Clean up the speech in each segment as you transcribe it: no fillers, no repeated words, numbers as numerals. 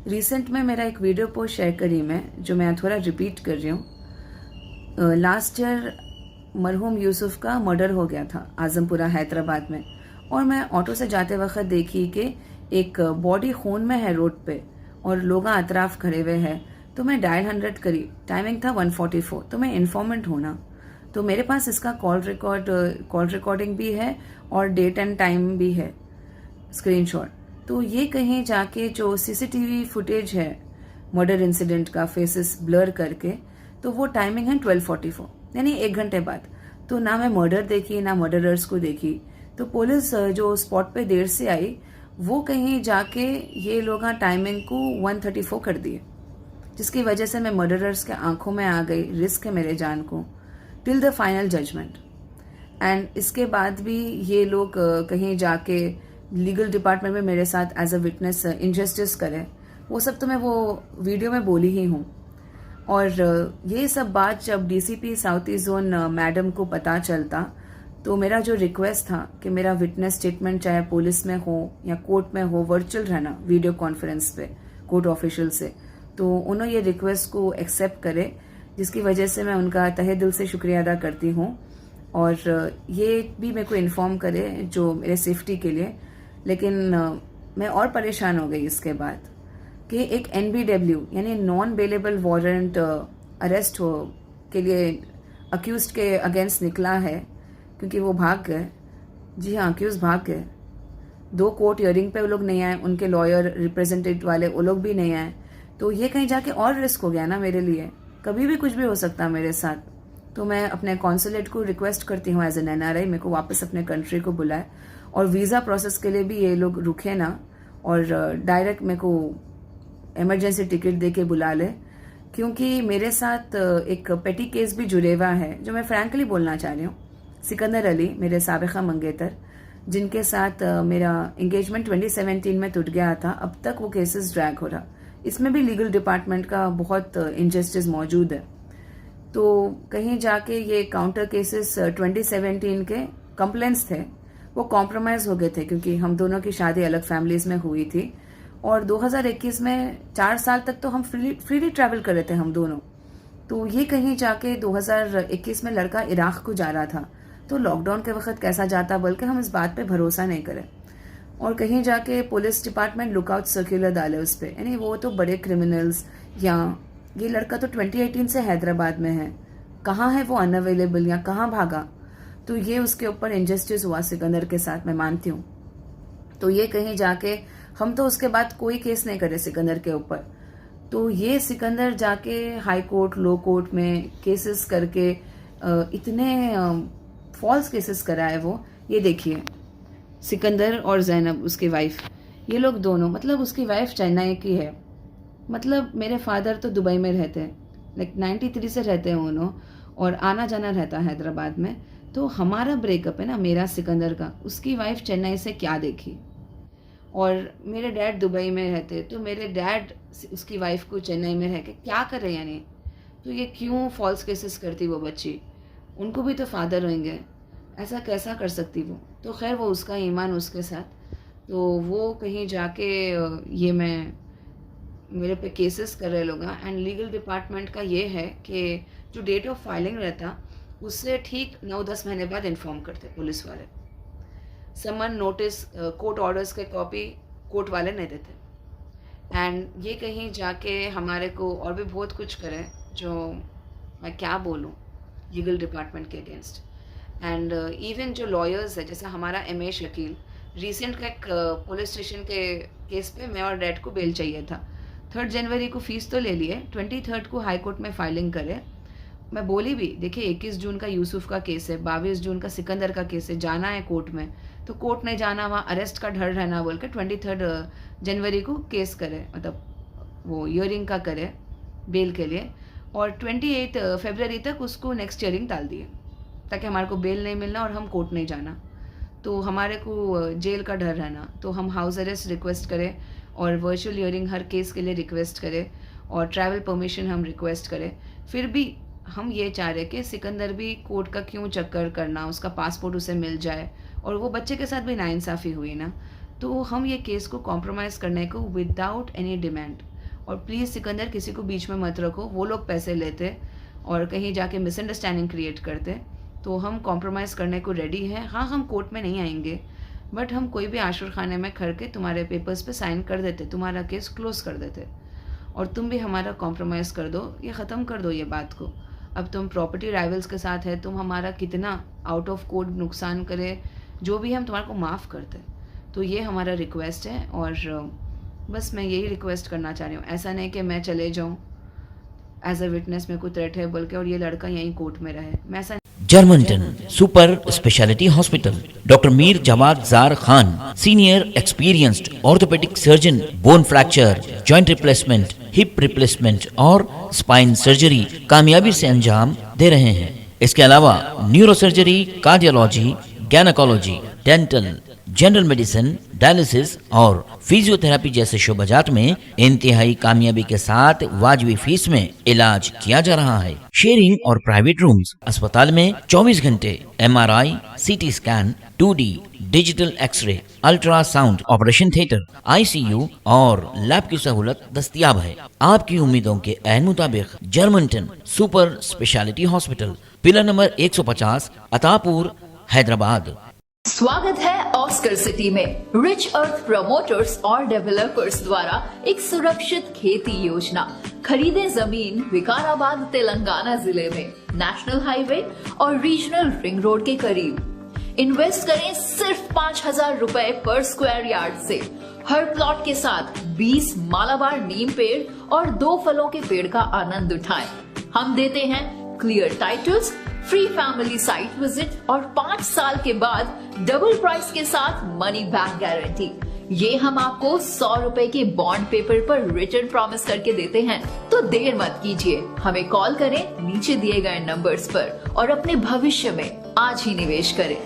Recent में मेरा एक वीडियो पोस्ट शेयर करी मैं, जो मैं थोड़ा रिपीट कर रही हूँ। लास्ट ईयर मरहूम यूसुफ का मर्डर हो गया था आजमपुरा हैदराबाद में, और मैं ऑटो से जाते वक्त देखी कि एक बॉडी खून में है रोड पे और लोग अतराफ खड़े हुए हैं। तो मैं डायल 100 करी, टाइमिंग था 1:44। तो मैं इन्फॉर्मेंट हूँ ना, तो मेरे पास इसका कॉल रिकॉर्डिंग भी है और डेट एंड टाइम भी है, स्क्रीनशॉट। तो ये कहीं जाके जो सीसीटीवी फुटेज है मर्डर इंसिडेंट का, फेसेस ब्लर करके, तो वो टाइमिंग है 12:44, यानी 1 घंटे बाद। तो ना मैं मर्डर देखी ना मर्डरर्स को देखी। तो पुलिस जो स्पॉट पे देर से आई, वो कहीं जाके ये लोग टाइमिंग को 1:34 कर दिए, जिसकी वजह से मैं मर्डरर्स के आंखों में आ गई। रिस्क है मेरे जान को till the final judgement. And इसके बाद भी ये लोग कहीं जाके लीगल डिपार्टमेंट में मेरे साथ एज अ विटनेस इनजस्टिस करे। वो सब तो मैं वो वीडियो में बोली ही हूँ। और ये सब बात जब DCP south east zone madam को पता चलता, तो मेरा जो रिक्वेस्ट था कि मेरा विटनेस स्टेटमेंट चाहे पुलिस में हो या कोर्ट में हो, वर्चुअल रहना वीडियो कॉन्फ्रेंस पे कोर्ट ऑफिशियल से, तो उन्होंने ये रिक्वेस्ट को एक्सेप्ट करे, जिसकी वजह से मैं उनका तहे दिल से शुक्रिया अदा करती हूँ। और ये भी मेरे को इन्फॉर्म करे जो मेरे सेफ्टी के लिए। लेकिन मैं और परेशान हो गई इसके बाद कि एक NBW यानी नॉन बेलेबल वारंट अरेस्ट हो के लिए अक्यूज के अगेंस्ट निकला है, क्योंकि वो भाग गए। जी हाँ, अक्यूज भाग गए। 2 कोर्ट हियरिंग पे वो लोग नहीं आए, उनके लॉयर रिप्रेजेंटेटिव वाले वो लोग भी नहीं आए। तो ये कहीं जाके और रिस्क हो गया ना मेरे लिए, कभी भी कुछ भी हो सकता मेरे साथ। तो मैं अपने कॉन्सुलेट को रिक्वेस्ट करती हूँ एज एन NRI, मेरे को वापस अपने कंट्री को बुलाए, और वीज़ा प्रोसेस के लिए भी ये लोग रुके ना, और डायरेक्ट मेरे को इमरजेंसी टिकट दे के बुला ले। क्योंकि मेरे साथ एक पेटी केस भी जुड़े हुआ है, जो मैं फ्रैंकली बोलना चाह रही हूँ। सिकंदर अली, मेरे साबिका मंगेतर, जिनके साथ मेरा एंगेजमेंट 2017 में टूट गया था, अब तक वो केसेस ड्रैग हो रहा। इसमें भी लीगल डिपार्टमेंट का बहुत इनजस्टिस मौजूद है। तो कहीं जाके ये काउंटर केसेस 2017 के कंप्लेंट्स थे, वो कॉम्प्रोमाइज हो गए थे, क्योंकि हम दोनों की शादी अलग फैमिलीज में हुई थी। और 2021 में 4 साल तक तो हम फ्रीली ट्रैवल कर रहे थे हम दोनों। तो ये कहीं जाके 2021 में लड़का इराक को जा रहा था, तो लॉकडाउन के वक्त कैसा जाता, बल्कि हम इस बात पे भरोसा नहीं करें। और कहीं जाके पुलिस डिपार्टमेंट लुकआउट सर्कुलर डाले उस पर, यानी वो तो बड़े क्रिमिनल्स, या ये लड़का तो 2018 से हैदराबाद में है, कहाँ है वो अनअवेलेबल या कहाँ भागा। तो ये उसके ऊपर इनजस्टिस हुआ सिकंदर के साथ, मैं मानती हूँ। तो ये कहीं जाके हम तो उसके बाद कोई केस नहीं करे सिकंदर के ऊपर। तो ये सिकंदर जाके हाई कोर्ट, लो कोर्ट में केसेस करके इतने फॉल्स केसेस कराए वो। ये देखिए, सिकंदर और जैनब उसकी वाइफ, ये लोग दोनों, मतलब उसकी वाइफ चेन्नई की है, मतलब मेरे फादर तो दुबई में रहते हैं, लाइक 93 से रहते हैं उन्होंने, और आना जाना रहता है हैदराबाद में। तो हमारा ब्रेकअप है ना, मेरा सिकंदर का, उसकी वाइफ चेन्नई से क्या देखी। और मेरे डैड दुबई में रहते, तो मेरे डैड उसकी वाइफ को चेन्नई में रह के क्या कर रहे, यानी तो ये क्यों फॉल्स केसेस करती वो बच्ची। उनको भी तो फादर होंगे, ऐसा कैसा कर सकती वो। तो खैर, वो उसका ईमान उसके साथ। तो वो कहीं जाके ये मेरे पे केसेस कर रहे लोग। एंड लीगल डिपार्टमेंट का ये है कि जो डेट ऑफ फाइलिंग रहता, उससे ठीक 9-10 महीने बाद इन्फॉर्म करते पुलिस वाले। समन, नोटिस, कोर्ट ऑर्डर्स के कॉपी कोर्ट वाले नहीं देते। एंड ये कहीं जाके हमारे को और भी बहुत कुछ करे, जो मैं क्या बोलूँ, लीगल डिपार्टमेंट के अगेंस्ट। एंड इवन जो लॉयर्स है, जैसे हमारा MA शकील, रिसेंट का एक पुलिस स्टेशन के केस पे मैं और डैड को बेल चाहिए था। 3 जनवरी को फीस तो ले लिए, 23 को हाई कोर्ट में फाइलिंग करे। मैं बोली भी, देखिए 21 जून का यूसुफ का केस है, 22 जून का सिकंदर का केस है, जाना है कोर्ट में, तो कोर्ट नहीं जाना, वहाँ अरेस्ट का डर रहना बोल के 23 जनवरी को केस करे, मतलब वो हियरिंग का करे बेल के लिए। और 28 फरवरी तक उसको नेक्स्ट हियरिंग डाल दिए, ताकि हमारे को बेल नहीं मिलना और हम कोर्ट नहीं जाना, तो हमारे को जेल का डर रहना। तो हम हाउस अरेस्ट रिक्वेस्ट करें, और वर्चुअल हियरिंग हर केस के लिए रिक्वेस्ट करें, और ट्रैवल परमिशन हम रिक्वेस्ट करें। फिर भी हम ये चाह रहे कि सिकंदर भी कोर्ट का क्यों चक्कर करना, उसका पासपोर्ट उसे मिल जाए, और वो बच्चे के साथ भी नाइंसाफ़ी हुई ना। तो हम ये केस को कॉम्प्रोमाइज़ करने को विदाउट एनी डिमांड, और प्लीज़ सिकंदर किसी को बीच में मत रखो, वो लोग पैसे लेते और कहीं जाके मिसअंडरस्टैंडिंग क्रिएट करते। तो हम कॉम्प्रोमाइज़ करने को रेडी हैं। हाँ, हम कोर्ट में नहीं आएंगे, बट हम कोई भी आश्रय खाने में खड़ के तुम्हारे पेपर्स पे साइन कर देते, तुम्हारा केस क्लोज कर देते, और तुम भी हमारा कॉम्प्रोमाइज़ कर दो, ये ख़त्म कर दो ये बात को। अब तुम प्रॉपर्टी राइवल्स के साथ है, तुम हमारा कितना आउट ऑफ कोर्ट नुकसान करे, जो भी हम तुम्हारे को माफ़ करते। तो ये हमारा रिक्वेस्ट है, और बस मैं यही रिक्वेस्ट करना चाह रही हूँ। ऐसा नहीं कि मैं चले जाऊँ एज अ विटनेस, मेरे को थ्रेट है बोल के, और ये लड़का यहीं कोर्ट में रहे, मैं ऐसा। Germanten super speciality hospital, doctor Mir Jawad Zar Khan, senior experienced orthopaedic surgeon, bone fracture, joint replacement, hip replacement और स्पाइन सर्जरी कामयाबी से अंजाम दे रहे हैं। इसके अलावा neuro surgery, cardiology, gynaecology, dental, general medicine, dialysis और फिजियोथेरेपी जैसे शोबाजात में इंतहाई कामयाबी के साथ वाजबी फीस में इलाज किया जा रहा है। शेयरिंग और प्राइवेट रूम्स, अस्पताल में 24 घंटे MRI, CT scan, 2D digital X-ray, ultrasound, operation theatre, ICU और लैब की सहूलत दस्तयाब है। आपकी उम्मीदों के ऐन मुताबिक Germanten super speciality hospital, pillar number 150, Attapur, Hyderabad. स्वागत है ऑस्कर सिटी में। रिच अर्थ प्रमोटर्स और डेवलपर्स द्वारा एक सुरक्षित खेती योजना। खरीदे जमीन विकाराबाद तेलंगाना जिले में, नेशनल हाईवे और रीजनल रिंग रोड के करीब। इन्वेस्ट करें सिर्फ 5,000 रुपए पर स्क्वायर यार्ड से। हर प्लॉट के साथ 20 मालाबार नीम पेड़ और 2 फलों के पेड़ का आनंद उठाएं। हम देते हैं clear titles, free family site visit और 5 साल के बाद डबल प्राइस के साथ मनी बैक गारंटी। ये हम आपको 100 रुपए के बॉन्ड पेपर पर रिटर्न प्रॉमिस करके देते हैं। तो देर मत कीजिए, हमें कॉल करें नीचे दिए गए नंबर्स पर और अपने भविष्य में आज ही निवेश करें।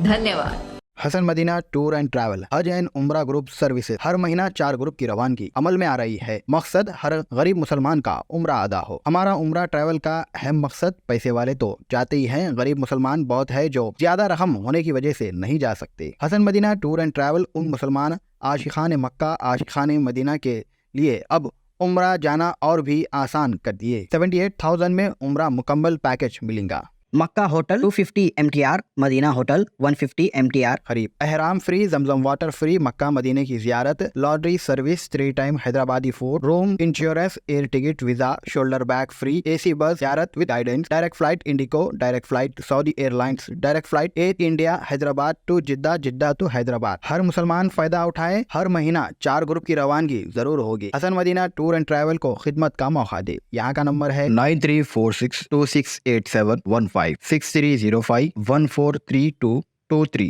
धन्यवाद। Hasan Madina tour and travel, Hajj and Umrah group services हर महीना 4 ग्रुप की रवानगी अमल में आ रही है। मकसद हर गरीब मुसलमान का उम्रा अदा हो। हमारा उम्रा ट्रैवल का अहम मकसद, पैसे वाले तो जाते ही हैं, गरीब मुसलमान बहुत है जो ज्यादा रकम होने की वजह से नहीं जा सकते। Hasan Madina tour and travel उन मुसलमान आशिकान मक्का, आशिकान मदीना के लिए अब उम्रा जाना और भी आसान कर दिए। 78,000 में उम्रा मुकम्मल पैकेज मिलेगा। Makkah hotel 250 MTR, Madinah hotel 150 MTR। खरीब एहराम free, Zamzam water free, Makkah मदीने की जियारत, laundry service, 3 time Hyderabadi food, room, insurance, air ticket, visa, shoulder bag free, AC bus जियारत with guidance, direct flight IndiGo, direct flight Saudi Airlines, direct flight Air India Hyderabad to Jeddah, Jeddah to Hyderabad. हर मुसलमान फायदा उठाए। हर महीना 4 group की रवानगी जरूर होगी। Hasan Madina tour and travel को खिदमत का मौका दे। यहाँ का नंबर है 9346268715, 6305143223।